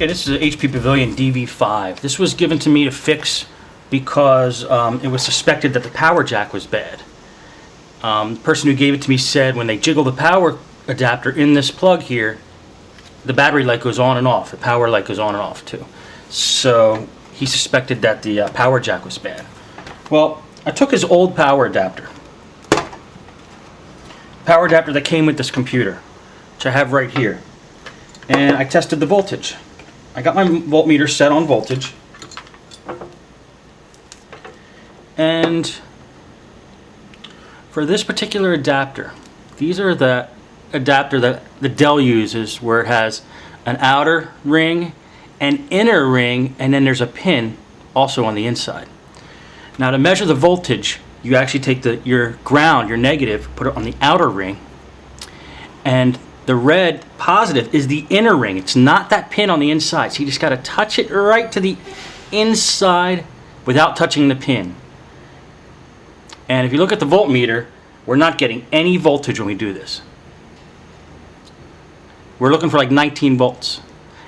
Okay, this is an HP Pavilion DV5. This was given to me to fix because it was suspected that the power jack was bad. The person who gave it to me said when they jiggle the power adapter in this plug here, the battery light goes on and off. The power light goes on and off too. So he suspected that the power jack was bad. Well, I took his old power adapter that came with this computer, which I have right here, and I tested the voltage. I got my voltmeter set on voltage, and for this particular adapter, these are the adapter that the Dell uses, where it has an outer ring, an inner ring, and then there's a pin also on the inside. Now to measure the voltage, you actually take your ground, your negative, put it on the outer ring, and the red positive is the inner ring. It's not that pin on the inside. So you just got to touch it right to the inside without touching the pin. And if you look at the voltmeter, we're not getting any voltage when we do this. We're looking for like 19 volts.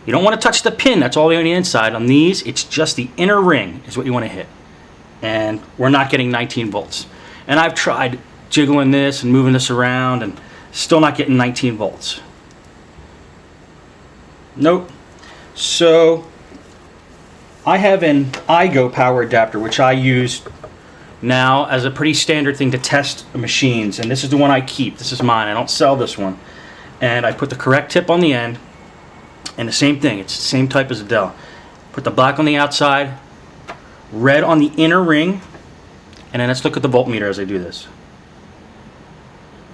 You don't want to touch the pin. That's all on the inside. On these, it's just the inner ring is what you want to hit. And we're not getting 19 volts. And I've tried jiggling this and moving this around and still not getting 19 volts. Nope. So I have an iGo power adapter, which I use now as a pretty standard thing to test machines, and this is the one I keep. This is mine. I don't sell this one. And I put the correct tip on the end, and the same thing. It's the same type as a Dell. Put the black on the outside, red on the inner ring, and then let's look at the voltmeter as I do this.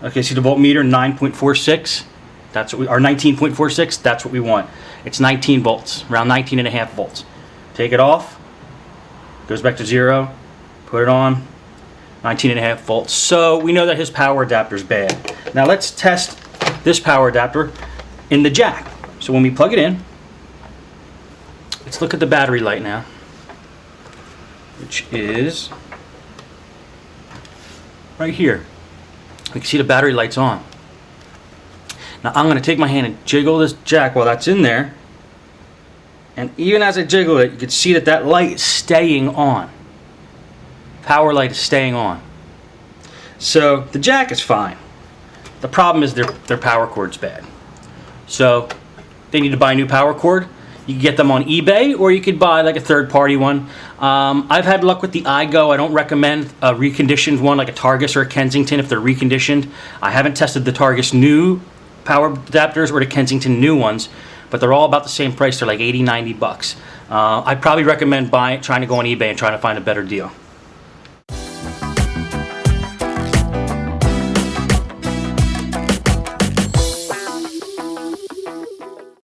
Okay, see the voltmeter, 9.46. That's what we are, 19.46. That's what we want. It's 19 volts, around 19.5 volts. Take it off, goes back to 0. Put it on, 19.5 volts. So we know that his power adapter is bad. Now let's test this power adapter in the jack. So when we plug it in, let's look at the battery light now, which is right here. We can see the battery light's on. Now I'm going to take my hand and jiggle this jack while that's in there. And even as I jiggle it, you can see that that light is staying on. Power light is staying on. So the jack is fine. The problem is their power cord's bad. So they need to buy a new power cord. You can get them on eBay, or you could buy like a third-party one. I've had luck with the iGo. I don't recommend a reconditioned one like a Targus or a Kensington if they're reconditioned. I haven't tested the Targus new power adapters or the Kensington new ones, but they're all about the same price. They're like 80, 90 bucks. I'd probably recommend trying to go on eBay and trying to find a better deal.